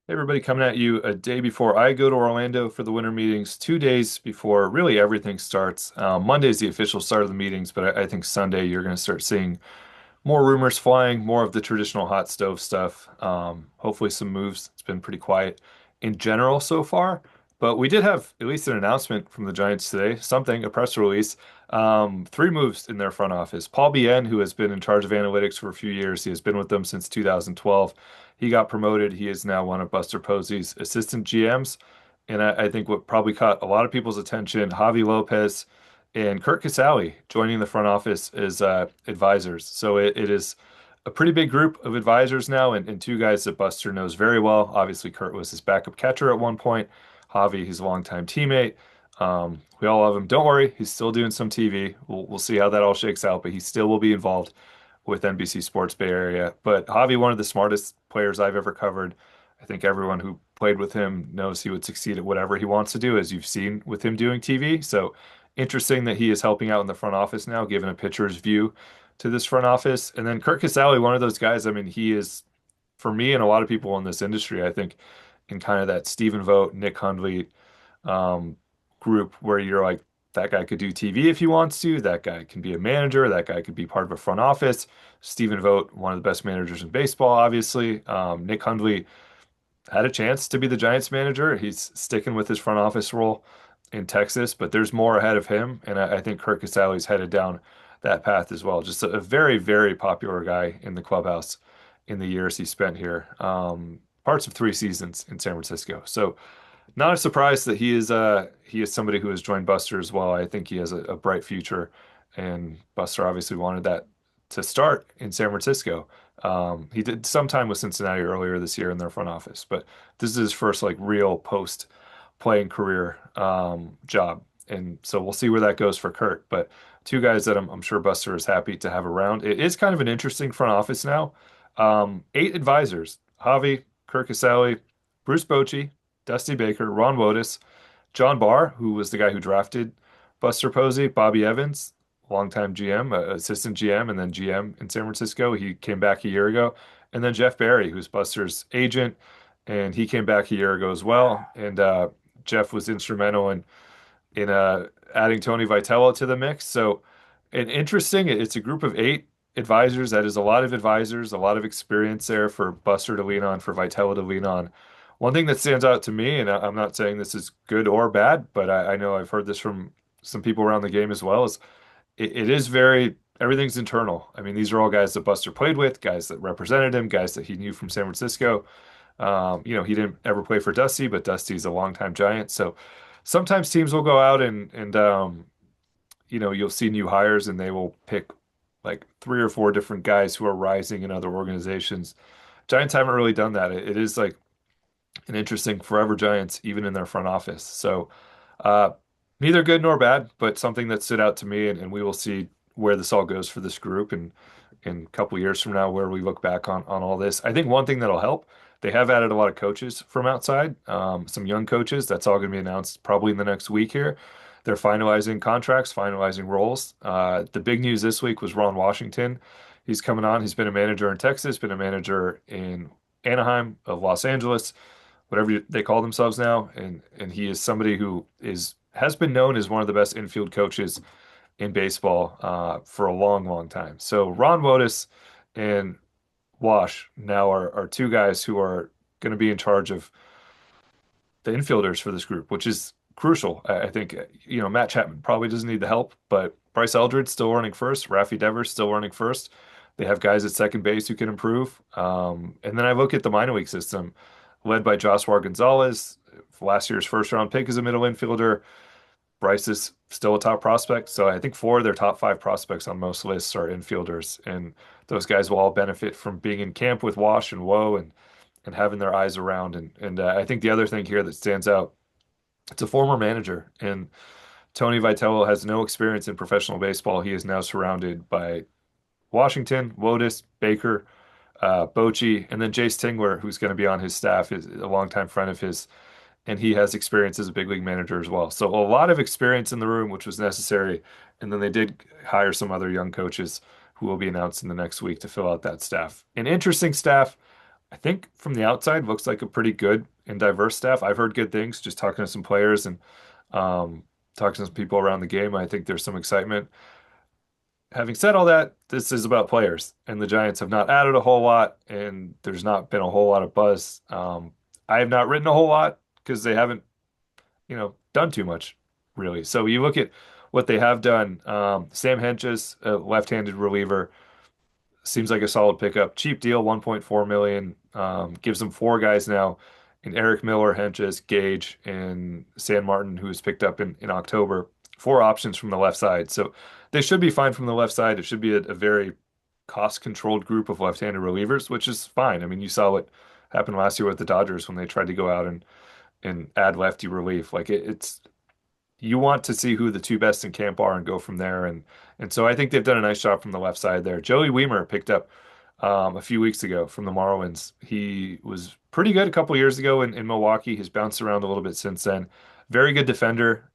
Hey everybody, coming at you a day before I go to Orlando for the winter meetings, 2 days before really everything starts. Monday's the official start of the meetings, but I think Sunday you're going to start seeing more rumors flying, more of the traditional hot stove stuff. Hopefully some moves. It's been pretty quiet in general so far, but we did have at least an announcement from the Giants today, something, a press release. Three moves in their front office. Paul Bien, who has been in charge of analytics for a few years, he has been with them since 2012. He got promoted. He is now one of Buster Posey's assistant GMs. And I think what probably caught a lot of people's attention, Javi Lopez and Curt Casali joining the front office as advisors. So it is a pretty big group of advisors now, and two guys that Buster knows very well. Obviously, Curt was his backup catcher at one point. Javi, he's a longtime teammate. We all love him. Don't worry, he's still doing some TV. We'll see how that all shakes out, but he still will be involved with NBC Sports Bay Area. But Javi, one of the smartest players I've ever covered. I think everyone who played with him knows he would succeed at whatever he wants to do, as you've seen with him doing TV. So interesting that he is helping out in the front office now, giving a pitcher's view to this front office. And then Curt Casali, one of those guys, I mean, he is, for me and a lot of people in this industry, I think, in kind of that Stephen Vogt, Nick Hundley um, group where you're like, that guy could do TV if he wants to. That guy can be a manager. That guy could be part of a front office. Stephen Vogt, one of the best managers in baseball, obviously. Nick Hundley had a chance to be the Giants manager. He's sticking with his front office role in Texas, but there's more ahead of him. And I think Curt Casali's headed down that path as well. Just a very, very popular guy in the clubhouse in the years he spent here. Parts of 3 seasons in San Francisco. So not a surprise that he is somebody who has joined Buster as well. I think he has a bright future, and Buster obviously wanted that to start in San Francisco. He did some time with Cincinnati earlier this year in their front office, but this is his first like real post playing career job, and so we'll see where that goes for Curt. But two guys that I'm sure Buster is happy to have around. It is kind of an interesting front office now. Eight advisors: Javi, Curt Casali, Bruce Bochy, Dusty Baker, Ron Wotus, John Barr, who was the guy who drafted Buster Posey, Bobby Evans, longtime GM, assistant GM, and then GM in San Francisco. He came back a year ago. And then Jeff Barry, who's Buster's agent, and he came back a year ago as well. And Jeff was instrumental in adding Tony Vitello to the mix. So, and interesting, it's a group of eight advisors. That is a lot of advisors, a lot of experience there for Buster to lean on, for Vitello to lean on. One thing that stands out to me, and I'm not saying this is good or bad, but I know I've heard this from some people around the game as well, is it is very, everything's internal. I mean, these are all guys that Buster played with, guys that represented him, guys that he knew from San Francisco. He didn't ever play for Dusty, but Dusty's a longtime Giant. So sometimes teams will go out and you'll see new hires and they will pick like three or four different guys who are rising in other organizations. Giants haven't really done that. It is like an interesting forever Giants, even in their front office. So uh, neither good nor bad, but something that stood out to me, and we will see where this all goes for this group and in a couple years from now, where we look back on all this. I think one thing that'll help, they have added a lot of coaches from outside, some young coaches. That's all going to be announced probably in the next week here. They're finalizing contracts, finalizing roles. The big news this week was Ron Washington. He's coming on. He's been a manager in Texas, been a manager in Anaheim, of Los Angeles, whatever they call themselves now, and he is somebody who has been known as one of the best infield coaches in baseball for a long, long time. So Ron Wotus and Wash now are two guys who are going to be in charge of the infielders for this group, which is crucial. I think Matt Chapman probably doesn't need the help, but Bryce Eldred's still running first, Raffy Devers still running first. They have guys at second base who can improve. And then I look at the minor league system led by Joshua Gonzalez, last year's first round pick as a middle infielder. Bryce is still a top prospect. So I think four of their top five prospects on most lists are infielders. And those guys will all benefit from being in camp with Wash and Woe and having their eyes around. And I think the other thing here that stands out, it's a former manager. And Tony Vitello has no experience in professional baseball. He is now surrounded by Washington, Wotus, Baker, Bochy, and then Jace Tingler, who's going to be on his staff, is a longtime friend of his, and he has experience as a big league manager as well. So a lot of experience in the room, which was necessary. And then they did hire some other young coaches who will be announced in the next week to fill out that staff. An interesting staff. I think from the outside looks like a pretty good and diverse staff. I've heard good things just talking to some players and um, talking to some people around the game. I think there's some excitement. Having said all that, this is about players, and the Giants have not added a whole lot, and there's not been a whole lot of buzz. I have not written a whole lot because they haven't, done too much, really. So you look at what they have done. Sam Hentges, a left-handed reliever, seems like a solid pickup. Cheap deal, 1.4 million. Gives them four guys now in Eric Miller, Hentges, Gage, and San Martin, who was picked up in October. Four options from the left side. So they should be fine from the left side. It should be a very cost-controlled group of left-handed relievers, which is fine. I mean, you saw what happened last year with the Dodgers when they tried to go out and add lefty relief. Like it's you want to see who the two best in camp are and go from there. And so I think they've done a nice job from the left side there. Joey Weimer picked up a few weeks ago from the Marlins. He was pretty good a couple years ago in Milwaukee. He's bounced around a little bit since then. Very good defender.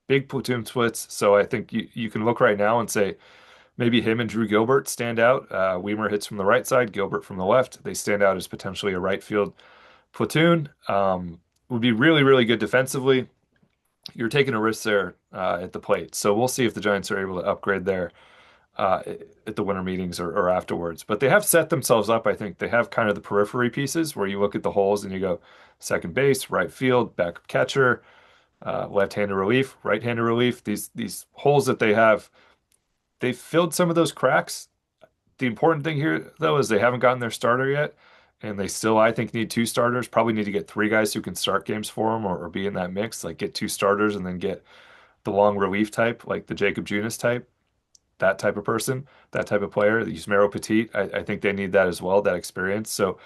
Big platoon splits. So I think you can look right now and say maybe him and Drew Gilbert stand out. Weimer hits from the right side, Gilbert from the left. They stand out as potentially a right field platoon. Would be really, really good defensively. You're taking a risk there at the plate. So we'll see if the Giants are able to upgrade there uh, at the winter meetings or afterwards. But they have set themselves up. I think they have kind of the periphery pieces where you look at the holes and you go second base, right field, backup catcher, left-handed relief, right-handed relief. These holes that they filled some of those cracks. The important thing here, though, is they haven't gotten their starter yet. And they still, I think, need two starters. Probably need to get three guys who can start games for them or be in that mix. Like get two starters and then get the long relief type, like the Jacob Junis type, that type of person, that type of player. The Yusmeiro Petit, I think they need that as well, that experience. So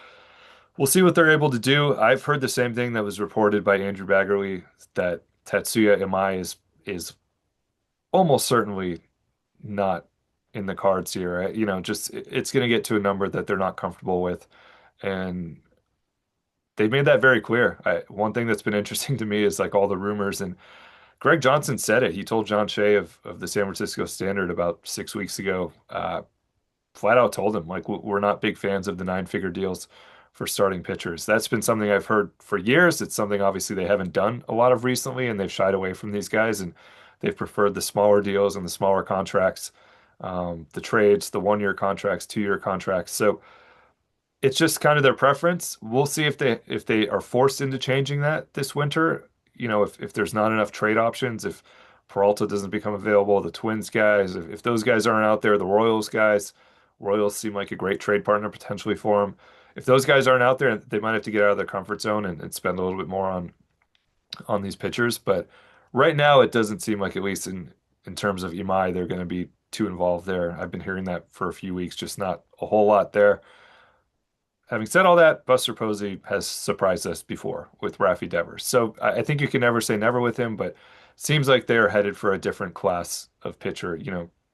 we'll see what they're able to do. I've heard the same thing that was reported by Andrew Baggerly that Tetsuya Imai is almost certainly not in the cards here. Just it's going to get to a number that they're not comfortable with. And they made that very clear. One thing that's been interesting to me is like all the rumors, and Greg Johnson said it. He told John Shea of the San Francisco Standard about 6 weeks ago, flat out told him, like, we're not big fans of the nine-figure deals for starting pitchers. That's been something I've heard for years. It's something obviously they haven't done a lot of recently, and they've shied away from these guys, and they've preferred the smaller deals and the smaller contracts, the trades, the 1 year contracts, 2 year contracts. So it's just kind of their preference. We'll see if they are forced into changing that this winter. If there's not enough trade options, if Peralta doesn't become available, the Twins guys, if those guys aren't out there, the Royals guys, Royals seem like a great trade partner potentially for them. If those guys aren't out there, they might have to get out of their comfort zone and spend a little bit more on these pitchers. But right now, it doesn't seem like, at least in terms of Imai, they're going to be too involved there. I've been hearing that for a few weeks, just not a whole lot there. Having said all that, Buster Posey has surprised us before with Raffy Devers. So I think you can never say never with him, but seems like they're headed for a different class of pitcher.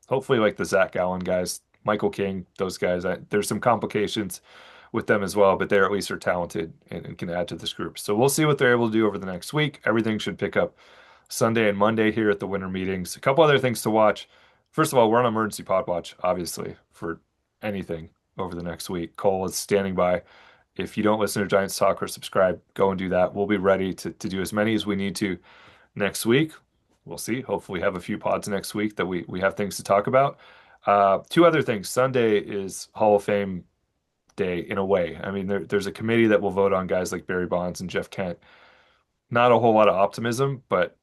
Hopefully like the Zach Allen guys, Michael King, those guys. There's some complications with them as well, but they at least are talented and can add to this group. So we'll see what they're able to do over the next week. Everything should pick up Sunday and Monday here at the winter meetings. A couple other things to watch. First of all, we're on emergency pod watch, obviously, for anything over the next week. Cole is standing by. If you don't listen to Giants Talk or subscribe, go and do that. We'll be ready to do as many as we need to next week. We'll see. Hopefully have a few pods next week that we have things to talk about. Two other things. Sunday is Hall of Fame day in a way. I mean, there's a committee that will vote on guys like Barry Bonds and Jeff Kent. Not a whole lot of optimism, but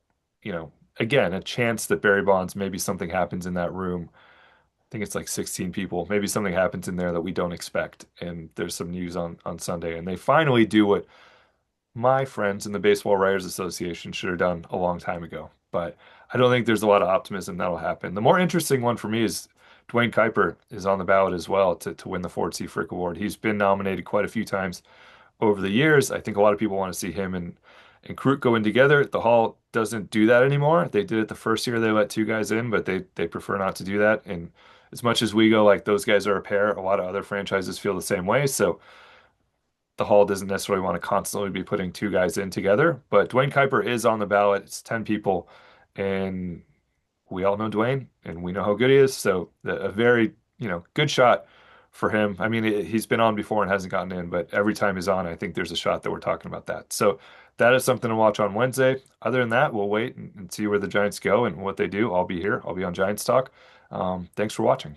again, a chance that Barry Bonds, maybe something happens in that room. I think it's like 16 people. Maybe something happens in there that we don't expect. And there's some news on Sunday. And they finally do what my friends in the Baseball Writers Association should have done a long time ago. But I don't think there's a lot of optimism that'll happen. The more interesting one for me is Dwayne Kuiper is on the ballot as well to win the Ford C. Frick Award. He's been nominated quite a few times over the years. I think a lot of people want to see him and Curt go in together. The Hall doesn't do that anymore. They did it the first year they let two guys in, but they prefer not to do that. And as much as we go like those guys are a pair, a lot of other franchises feel the same way. So the Hall doesn't necessarily want to constantly be putting two guys in together. But Dwayne Kuiper is on the ballot. It's 10 people. And we all know Dwayne and we know how good he is. So a very, good shot for him. I mean, he's been on before and hasn't gotten in, but every time he's on, I think there's a shot that we're talking about that. So that is something to watch on Wednesday. Other than that, we'll wait and see where the Giants go and what they do. I'll be here. I'll be on Giants Talk. Thanks for watching.